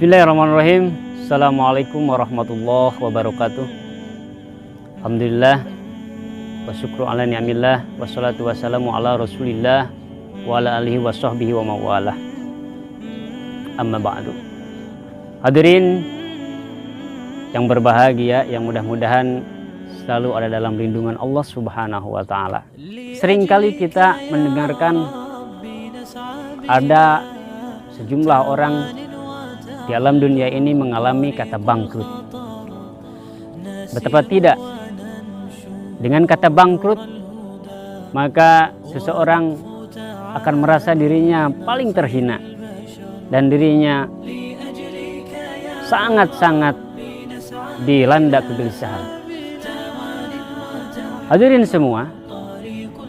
Bismillahirrahmanirrahim. Assalamualaikum warahmatullahi wabarakatuh. Alhamdulillah wa syukru ala ni'amillah wassalatu wassalamu ala rasulillah wa ala alihi wa sahbihi wa mawalah. Amma ba'du. Hadirin yang berbahagia, yang mudah-mudahan selalu ada dalam lindungan Allah Subhanahu wa taala. Seringkali kita mendengarkan ada sejumlah orang di alam dunia ini mengalami kata bangkrut. Betapa tidak, dengan kata bangkrut maka seseorang akan merasa dirinya paling terhina dan dirinya sangat-sangat dilanda kegelisahan. Hadirin semua,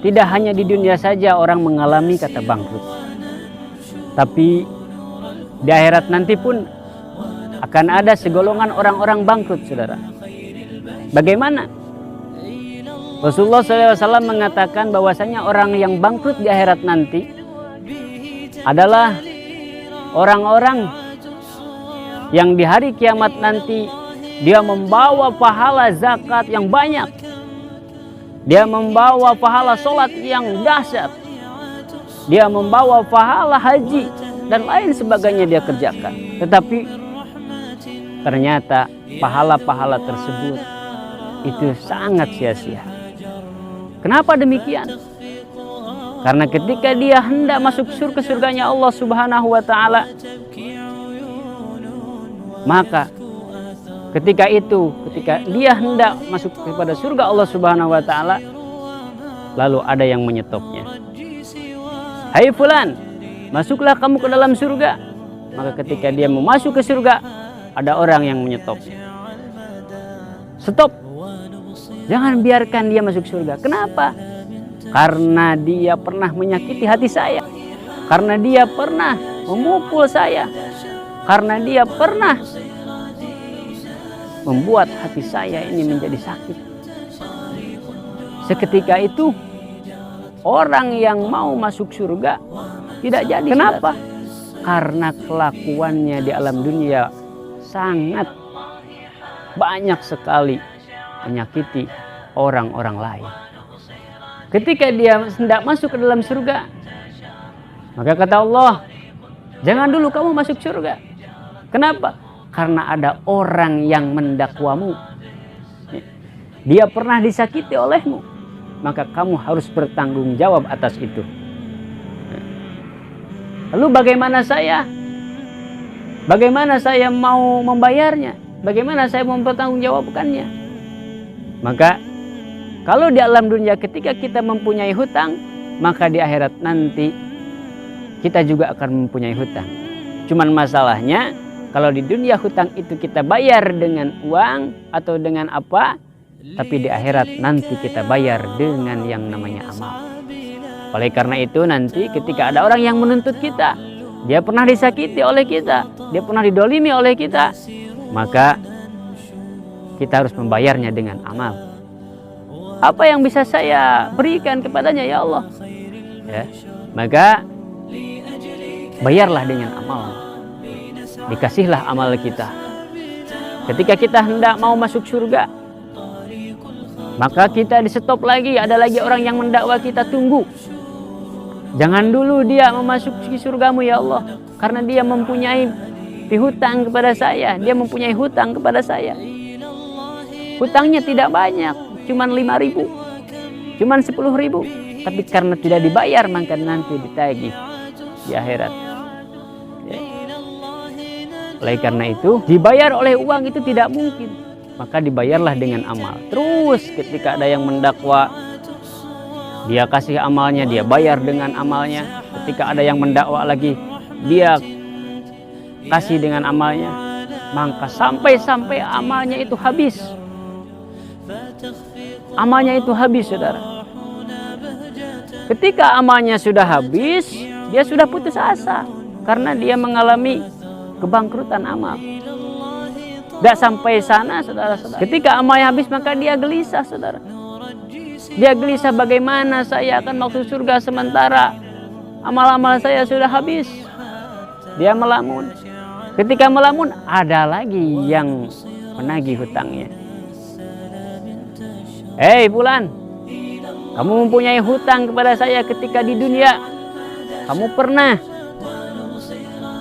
tidak hanya di dunia saja orang mengalami kata bangkrut, tapi di akhirat nanti pun akan ada segolongan orang-orang bangkrut, saudara. Bagaimana? Rasulullah SAW mengatakan bahwasanya orang yang bangkrut di akhirat nanti adalah orang-orang yang di hari kiamat nanti dia membawa pahala zakat yang banyak, dia membawa pahala sholat yang dahsyat, dia membawa pahala haji dan lain sebagainya dia kerjakan. Tetapi ternyata pahala-pahala tersebut itu sangat sia-sia. Kenapa demikian? Karena ketika dia hendak masuk surganya Allah Subhanahu wa taala, maka ketika dia hendak masuk kepada surga Allah Subhanahu wa taala, lalu ada yang menyetopnya. Hai fulan, masuklah kamu ke dalam surga. Maka ketika dia mau masuk ke surga, ada orang yang menyetopnya. Stop, jangan biarkan dia masuk surga. Kenapa? Karena dia pernah menyakiti hati saya, karena dia pernah memukul saya, karena dia pernah membuat hati saya ini menjadi sakit. Seketika itu orang yang mau masuk surga tidak jadi. Kenapa? Karena kelakuannya di alam dunia sangat banyak sekali menyakiti orang-orang lain. Ketika dia hendak masuk ke dalam surga, maka kata Allah, jangan dulu kamu masuk surga. Kenapa? Karena ada orang yang mendakwamu, dia pernah disakiti olehmu, maka kamu harus bertanggung jawab atas itu. Lalu bagaimana saya? Bagaimana saya mau membayarnya? Bagaimana saya mau mempertanggungjawabkannya? Maka kalau di alam dunia ketika kita mempunyai hutang, maka di akhirat nanti kita juga akan mempunyai hutang. Cuman masalahnya kalau di dunia hutang itu kita bayar dengan uang atau dengan apa, tapi di akhirat nanti kita bayar dengan yang namanya amal. Oleh karena itu nanti ketika ada orang yang menuntut kita, dia pernah disakiti oleh kita, dia pernah didolimi oleh kita, maka kita harus membayarnya dengan amal. Apa yang bisa saya berikan kepadanya ya Allah? Ya, maka bayarlah dengan amal. Dikasihlah amal kita. Ketika kita hendak mau masuk surga, maka kita di stop lagi. Ada lagi orang yang mendakwa kita, tunggu. Jangan dulu dia memasuki surgamu ya Allah, karena dia mempunyai hutang kepada saya. Dia mempunyai hutang kepada saya. Hutangnya tidak banyak, cuman 5.000, cuman 10.000. Tapi karena tidak dibayar, maka nanti ditagih di akhirat. Ya. Oleh karena itu, dibayar oleh uang itu tidak mungkin, maka dibayarlah dengan amal. Terus ketika ada yang mendakwa, dia kasih amalnya, dia bayar dengan amalnya. Ketika ada yang mendakwa lagi, dia kasih dengan amalnya. Maka sampai amalnya itu habis. Amalnya itu habis, saudara. Ketika amalnya sudah habis, dia sudah putus asa karena dia mengalami kebangkrutan amal. Tidak sampai sana, saudara-saudara. Ketika amalnya habis, maka dia gelisah, saudara. Dia gelisah, bagaimana saya akan masuk surga sementara amal-amal saya sudah habis. Dia melamun. Ketika melamun, ada lagi yang menagih hutangnya. Hei fulan, kamu mempunyai hutang kepada saya ketika di dunia. Kamu pernah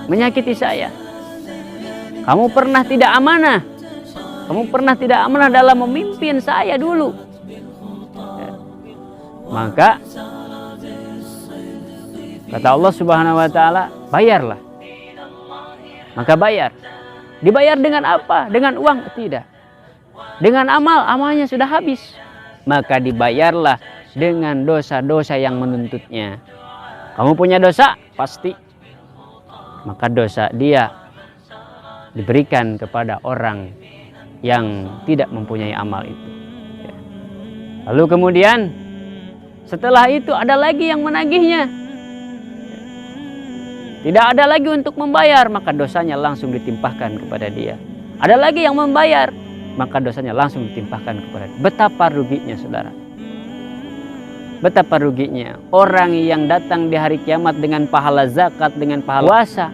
menyakiti saya. Kamu pernah tidak amanah. Kamu pernah tidak amanah dalam memimpin saya dulu. Maka kata Allah Subhanahu wa taala, bayarlah. Maka bayar. Dibayar dengan apa? Dengan uang? Tidak. Dengan amal, amalnya sudah habis. Maka dibayarlah dengan dosa-dosa yang menuntutnya. Kamu punya dosa? Pasti. Maka dosa dia diberikan kepada orang yang tidak mempunyai amal itu. Lalu kemudian setelah itu ada lagi yang menagihnya. Tidak ada lagi untuk membayar, maka dosanya langsung ditimpahkan kepada dia. Ada lagi yang membayar, maka dosanya langsung ditimpahkan kepada dia. Betapa ruginya saudara. Betapa ruginya orang yang datang di hari kiamat dengan pahala zakat, dengan pahala puasa,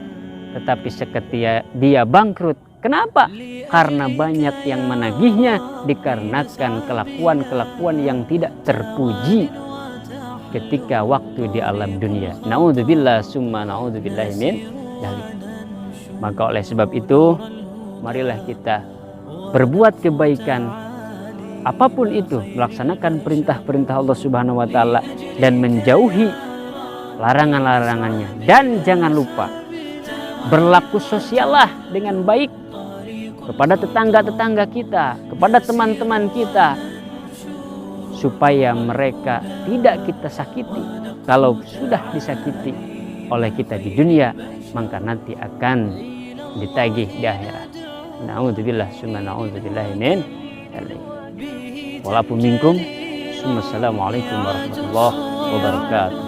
tetapi seketika dia bangkrut. Kenapa? Karena banyak yang menagihnya dikarenakan kelakuan-kelakuan yang tidak terpuji ketika waktu di alam dunia. Naudzubillah summa naudzubillahi min dzalik. Maka oleh sebab itu, marilah kita berbuat kebaikan apapun itu, melaksanakan perintah-perintah Allah Subhanahu wa taala dan menjauhi larangan-larangannya. Dan jangan lupa berlaku sosiallah dengan baik kepada tetangga-tetangga kita, kepada teman-teman kita, supaya mereka tidak kita sakiti. Kalau sudah disakiti oleh kita di dunia, maka nanti akan ditagih di akhirat. Na'udzubillah summa na'udzubillahi min dzalik. Walaupun minkum. Assalamualaikum warahmatullahi wabarakatuh.